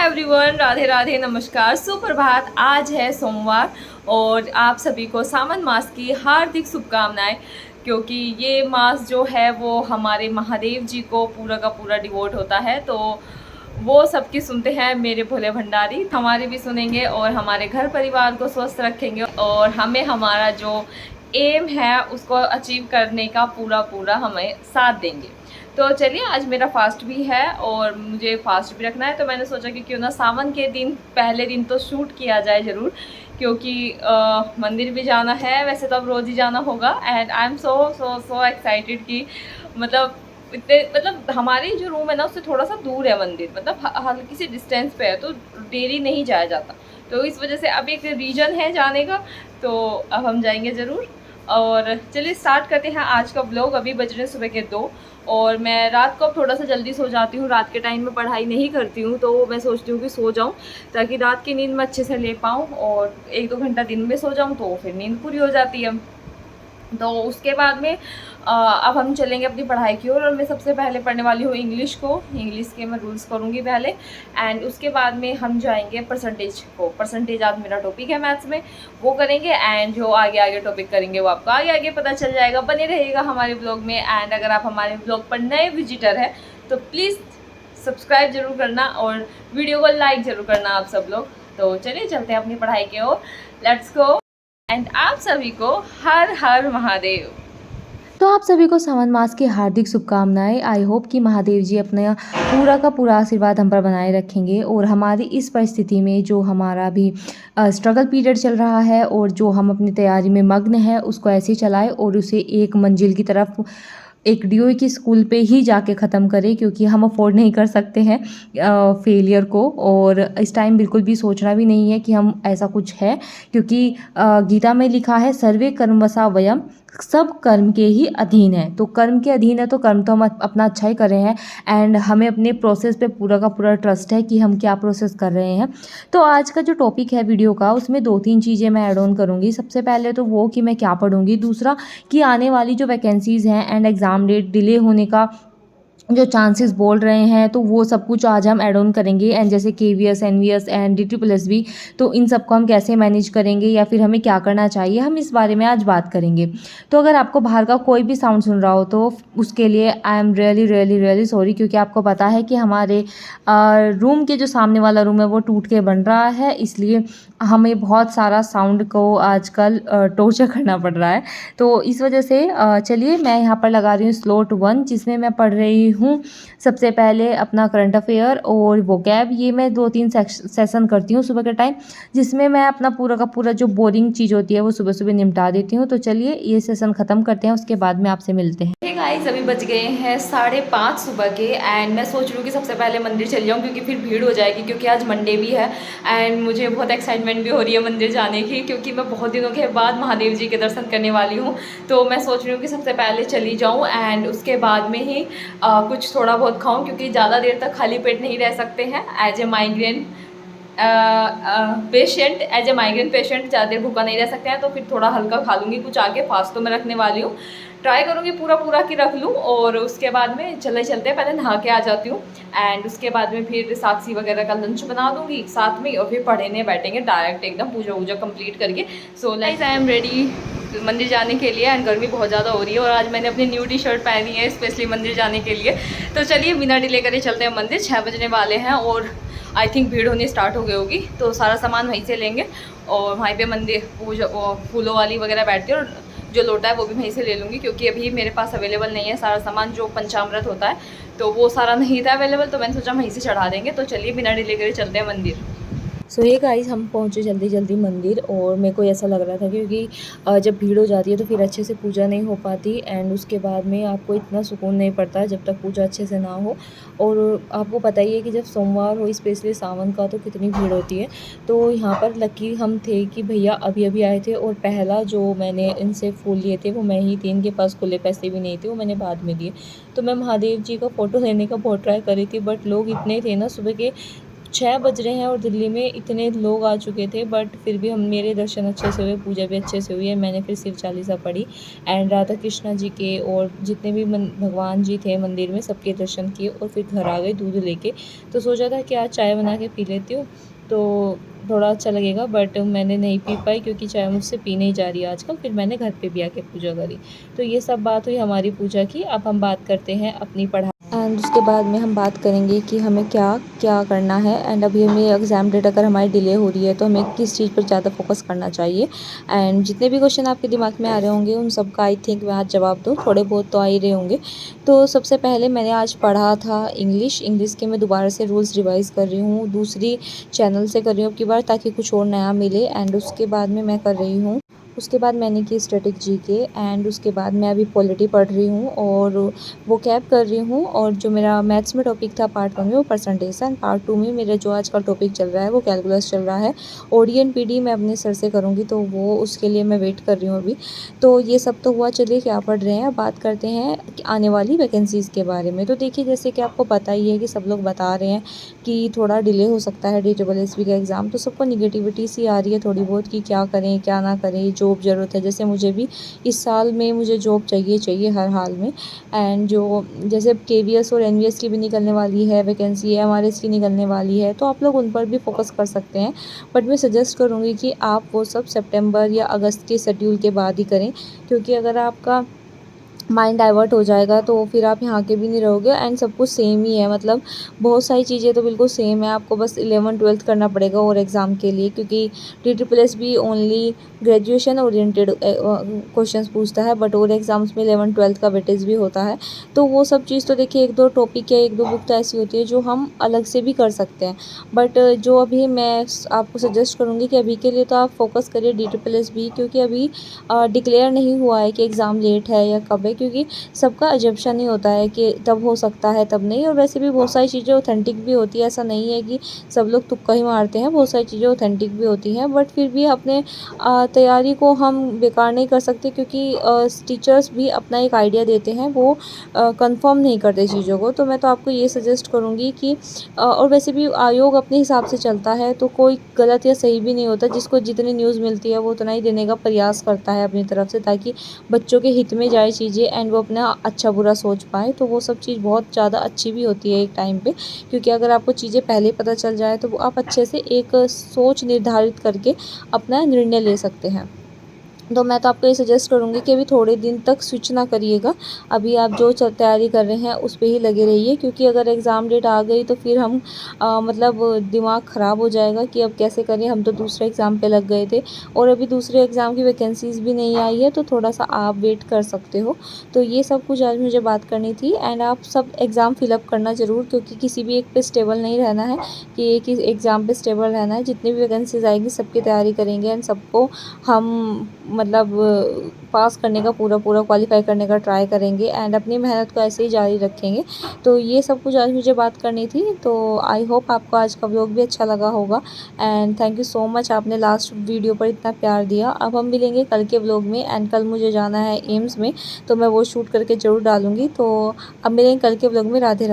Hi everyone, Radhe Radhe, नमस्कार, सुप्रभात। आज है सोमवार और आप सभी को सावन मास की हार्दिक शुभकामनाएं, क्योंकि ये मास जो है वो हमारे महादेव जी को पूरा का पूरा डिवोट होता है। तो वो सबकी सुनते हैं मेरे भोले भंडारी, हमारी भी सुनेंगे और हमारे घर परिवार को स्वस्थ रखेंगे और हमें हमारा जो एम है उसको अचीव करने का पूरा हमें साथ देंगे। तो चलिए, आज मेरा फास्ट भी है और मुझे फास्ट भी रखना है, तो मैंने सोचा कि क्यों ना सावन के दिन पहले दिन तो शूट किया जाए ज़रूर, क्योंकि मंदिर भी जाना है। वैसे तो अब रोज़ ही जाना होगा and I am so excited कि मतलब इतने मतलब हमारी जो रूम है ना उससे थोड़ा सा दूर है मंदिर, मतलब हल्की सी डिस्टेंस पे है, तो डेली नहीं जाया जाता। तो इस वजह से अब एक रीज़न है जाने का, तो अब हम जाएंगे ज़रूर। और चलिए स्टार्ट करते हैं आज का ब्लॉग। अभी बज रहे सुबह के 2 और मैं रात को अब थोड़ा सा जल्दी सो जाती हूँ। रात के टाइम में पढ़ाई नहीं करती हूँ, तो मैं सोचती हूँ कि सो जाऊँ ताकि रात की नींद मैं अच्छे से ले पाऊँ, और 1-2 घंटा दिन में सो जाऊँ तो फिर नींद पूरी हो जाती है। तो उसके बाद में अब हम चलेंगे अपनी पढ़ाई की ओर, और मैं सबसे पहले पढ़ने वाली हूँ इंग्लिश को। इंग्लिश के मैं रूल्स करूँगी पहले, एंड उसके बाद में हम जाएंगे परसेंटेज को। परसेंटेज आज मेरा टॉपिक है मैथ्स में, वो करेंगे, एंड जो आगे टॉपिक करेंगे वो आपको आगे पता चल जाएगा। बने रहिएगा हमारे ब्लॉग में। एंड अगर आप हमारे ब्लॉग पर नए विजिटर हैं तो प्लीज़ सब्सक्राइब जरूर करना और वीडियो को लाइक ज़रूर करना आप सब लोग। तो चलिए चलते हैं अपनी पढ़ाई की ओर, लेट्स गो। एंड आप सभी को हर हर महादेव। तो आप सभी को सावन मास की हार्दिक शुभकामनाएं। आई होप कि महादेव जी अपना पूरा का पूरा आशीर्वाद हम पर बनाए रखेंगे और हमारी इस परिस्थिति में जो हमारा भी स्ट्रगल पीरियड चल रहा है और जो हम अपनी तैयारी में मग्न है उसको ऐसे चलाए और उसे एक मंजिल की तरफ एक डीओ की स्कूल पे ही जाके ख़त्म करें, क्योंकि हम अफोर्ड नहीं कर सकते हैं फेलियर को। और इस टाइम बिल्कुल भी सोचना भी नहीं है कि हम ऐसा कुछ है, क्योंकि गीता में लिखा है सर्वे कर्मवसा वयम, सब कर्म के ही अधीन है। तो कर्म के अधीन है तो कर्म तो हम अपना अच्छा ही कर रहे हैं, एंड हमें अपने प्रोसेस पे पूरा का पूरा ट्रस्ट है कि हम क्या प्रोसेस कर रहे हैं। तो आज का जो टॉपिक है वीडियो का, उसमें 2-3 चीज़ें मैं ऐड ऑन करूँगी। सबसे पहले तो वो कि मैं क्या पढ़ूँगी, दूसरा कि आने वाली जो वैकेंसीज़ हैं एंड एग्ज़ाम डेट डिले होने का जो चांसेस बोल रहे हैं, तो वो सब कुछ आज हम ऐड ऑन करेंगे। एंड जैसे केवीएस, एनवीएस एंड DSSB, तो इन सबको हम कैसे मैनेज करेंगे या फिर हमें क्या करना चाहिए, हम इस बारे में आज बात करेंगे। तो अगर आपको बाहर का कोई भी साउंड सुन रहा हो तो उसके लिए आई एम रियली सॉरी, क्योंकि आपको पता है कि हमारे रूम के जो सामने वाला रूम है वो टूट के बन रहा है, इसलिए हमें बहुत सारा साउंड को आजकल टॉर्चर करना पड़ रहा है। तो इस वजह से चलिए मैं यहाँ पर लगा रही हूँ स्लॉट 1, जिसमें मैं पढ़ रही हूँ सबसे पहले अपना करंट अफेयर और वोकैब। ये मैं 2-3 सेशन करती हूँ सुबह के टाइम, जिसमें मैं अपना पूरा का पूरा जो बोरिंग चीज़ होती है वो सुबह सुबह निपटा देती हूँ। तो चलिए ये सेशन ख़त्म करते हैं, उसके बाद में आपसे मिलते हैं। गाइस, अभी बज गए हैं 5:30 सुबह के, एंड मैं सोच रही हूँ कि सबसे पहले मंदिर चली जाऊँ, क्योंकि फिर भीड़ हो जाएगी, क्योंकि आज मंडे भी है। एंड मुझे बहुत एक्साइटमेंट भी हो रही है मंदिर जाने की, क्योंकि मैं बहुत दिनों के बाद महादेव जी के दर्शन करने वाली हूँ। तो मैं सोच रही हूँ कि सबसे पहले चली जाऊँ एंड उसके बाद में ही कुछ थोड़ा बहुत खाऊँ, क्योंकि ज़्यादा देर तक खाली पेट नहीं रह सकते हैं। एज ए माइग्रेन पेशेंट ज़्यादा देर भूखा नहीं रह सकते हैं, तो फिर थोड़ा हल्का खा लूँगी कुछ। आगे फास्ट तो मैं रखने वाली हूँ, ट्राई करूँगी पूरा की रख लूँ। और उसके बाद में चलते पहले नहा के आ जाती हूँ, एंड उसके बाद में फिर साक्षी वगैरह का लंच बना दूँगी साथ में, और फिर पढ़ने बैठेंगे डायरेक्ट एकदम पूजा वूजा कंप्लीट करके। So like I am ready मंदिर जाने के लिए, एंड गर्मी बहुत ज़्यादा हो रही है और आज मैंने अपनी न्यू टी-शर्ट पहनी है स्पेशली मंदिर जाने के लिए। तो चलिए बिना डिले करे चलते हैं मंदिर। 6 बजने वाले हैं और आई थिंक भीड़ होनी स्टार्ट हो गई होगी, तो सारा सामान वहीं से लेंगे और वहीं पे मंदिर पूजा फूलों वाली वगैरह बैठती है, और जो लोटा है वो भी वहीं से ले लूँगी, क्योंकि अभी मेरे पास अवेलेबल नहीं है सारा सामान। जो पंचामृत होता है तो वो सारा नहीं था अवेलेबल, तो मैंने सोचा वहीं से चढ़ा देंगे। तो चलिए बिना डिले करे चलते हैं मंदिर। सो ये गाइस, हम पहुँचे जल्दी जल्दी मंदिर, और मेरे को ऐसा लग रहा था क्योंकि जब भीड़ हो जाती है तो फिर अच्छे से पूजा नहीं हो पाती, एंड उसके बाद में आपको इतना सुकून नहीं पड़ता जब तक पूजा अच्छे से ना हो। और आपको पता ही है कि जब सोमवार हो, स्पेशली सावन का, तो कितनी भीड़ होती है। तो यहाँ पर लकी हम थे कि भैया अभी अभी आए थे, और पहला जो मैंने इनसे फूल लिए थे वो मैं ही थी, इनके पास खुले पैसे भी नहीं थे, वो मैंने बाद में दिए। तो मैं महादेव जी का फ़ोटो लेने का बहुत ट्राई करी थी, बट लोग इतने थे ना सुबह के 6 बज रहे हैं और दिल्ली में इतने लोग आ चुके थे, बट फिर भी हम मेरे दर्शन अच्छे से हुए, पूजा भी अच्छे से हुई है। मैंने फिर शिव चालीसा पढ़ी एंड राधा कृष्णा जी के और जितने भी भगवान जी थे मंदिर में सबके दर्शन किए और फिर घर आ गए दूध लेके। तो सोचा था कि आज चाय बना के पी लेती हूँ तो थोड़ा अच्छा लगेगा, बट मैंने नहीं पी पाई क्योंकि चाय मुझसे पी नहीं जा रही है आजकल। फिर मैंने घर पे भी आके पूजा करी। तो ये सब बात हुई हमारी पूजा की। अब हम बात करते हैं अपनी पढ़ाई एंड उसके बाद में हम बात करेंगे कि हमें क्या क्या करना है। एंड अभी हमें एग्ज़ाम डेट अगर हमारी डिले हो रही है तो हमें किस चीज़ पर ज़्यादा फोकस करना चाहिए। एंड जितने भी क्वेश्चन आपके दिमाग में आ रहे होंगे उन सब का आई थिंक मैं आज जवाब दूँ, थोड़े बहुत तो आ ही रहे होंगे। तो सबसे पहले मैंने आज पढ़ा था इंग्लिश के मैं दोबारा से रूल्स रिवाइज़ कर रही हूँ, दूसरी चैनल से कर रही हूँ अब की बार, ताकि कुछ और नया मिले। एंड उसके बाद में मैं कर रही हूँ, उसके बाद मैंने की स्टैटिक जीके। एंड उसके बाद मैं अभी पॉलिटी पढ़ रही हूँ और वो कैब कर रही हूँ। और जो मेरा मैथ्स में टॉपिक था पार्ट 1 में वो परसेंटेज था, एंड पार्ट 2 में मेरा जो आज का टॉपिक चल रहा है वो कैलकुलस चल रहा है। ओडी एंड पीडी मैं अपने सर से करूँगी तो वो उसके लिए मैं वेट कर रही हूँ अभी। तो ये सब तो हुआ, चलिए क्या पढ़ रहे हैं। अब बात करते हैं कि आने वाली वैकेंसीज़ के बारे में। तो देखिए, जैसे कि आपको पता ही है कि सब लोग बता रहे हैं कि थोड़ा डिले हो सकता है DSSB का एग्ज़ाम, तो सबको निगेटिविटी सी आ रही है थोड़ी बहुत कि क्या करें क्या ना करें, जॉब ज़रूरत है। जैसे मुझे भी इस साल में मुझे जॉब चाहिए हर हाल में। एंड जो जैसे KVS और NVS की भी निकलने वाली है वैकेंसी, MRS की निकलने वाली है, तो आप लोग उन पर भी फोकस कर सकते हैं। बट मैं सजेस्ट करूँगी कि आप वो सब सितंबर या अगस्त के शेड्यूल के बाद ही करें, क्योंकि अगर आपका माइंड डाइवर्ट हो जाएगा तो फिर आप यहाँ के भी नहीं रहोगे। एंड सब कुछ सेम ही है, मतलब बहुत सारी चीज़ें तो बिल्कुल सेम है। आपको बस 11th-12th करना पड़ेगा और एग्ज़ाम के लिए, क्योंकि DSSB only graduation oriented questions पूछता है, बट और एग्ज़ाम्स में 11th-12th का वेटेज भी होता है। तो वो सब चीज़ तो देखिए, एक दो टॉपिक या एक दो बुक तो ऐसी होती है जो हम अलग से भी कर सकते हैं। बट जो अभी मैं आपको सजेस्ट करूँगी कि अभी के लिए तो आप फोकस करिए DSSB, क्योंकि अभी डिक्लेयर नहीं हुआ है कि एग्ज़ाम लेट है या कब है, क्योंकि सबका अजम्पशन ही होता है कि तब हो सकता है तब नहीं। और वैसे भी बहुत सारी चीज़ें ऑथेंटिक भी होती है, ऐसा नहीं है कि सब लोग तुक्का ही मारते हैं, बहुत सारी चीज़ें ऑथेंटिक भी होती हैं। बट फिर भी अपने तैयारी को हम बेकार नहीं कर सकते, क्योंकि टीचर्स भी अपना एक आइडिया देते हैं, वो कंफर्म नहीं करते चीज़ों को। तो मैं तो आपको ये सजेस्ट करूँगी कि और वैसे भी आयोग अपने हिसाब से चलता है, तो कोई गलत या सही भी नहीं होता। जिसको जितनी न्यूज़ मिलती है वो उतना ही देने का प्रयास करता है अपनी तरफ से, ताकि बच्चों के हित में जाए चीज़ें एंड वो अपना अच्छा बुरा सोच पाए। तो वो सब चीज़ बहुत ज़्यादा अच्छी भी होती है एक टाइम पे, क्योंकि अगर आपको चीज़ें पहले पता चल जाए तो वो आप अच्छे से एक सोच निर्धारित करके अपना निर्णय ले सकते हैं। तो मैं तो आपको ये सजेस्ट करूँगी कि अभी थोड़े दिन तक स्विच ना करिएगा। अभी आप जो तैयारी कर रहे हैं उस पे ही लगे रहिए, क्योंकि अगर एग्ज़ाम डेट आ गई तो फिर हम मतलब दिमाग ख़राब हो जाएगा कि अब कैसे करें। हम तो दूसरे एग्ज़ाम पे लग गए थे और अभी दूसरे एग्ज़ाम की वैकेंसीज़ भी नहीं आई है, तो थोड़ा-सा आप वेट कर सकते हो। तो ये सब कुछ आज मुझे बात करनी थी। एंड आप सब एग्ज़ाम फ़िलअप करना ज़रूर, क्योंकि किसी भी एक पे स्टेबल नहीं रहना है कि एक ही एग्ज़ाम पे स्टेबल रहना है। जितनी भी वैकेंसीज़ आएगी सबकी तैयारी करेंगे एंड सबको हम मतलब पास करने का पूरा क्वालीफाई करने का ट्राई करेंगे एंड अपनी मेहनत को ऐसे ही जारी रखेंगे। तो ये सब कुछ आज मुझे बात करनी थी। तो आई होप आपको आज का व्लॉग भी अच्छा लगा होगा। And thank you so much, आपने लास्ट वीडियो पर इतना प्यार दिया। अब हम मिलेंगे कल के व्लॉग में। एंड कल मुझे जाना है एम्स में, तो मैं वो शूट करके ज़रूर डालूँगी। तो अब मिलेंगे कल के व्लॉग में। राधे राधे।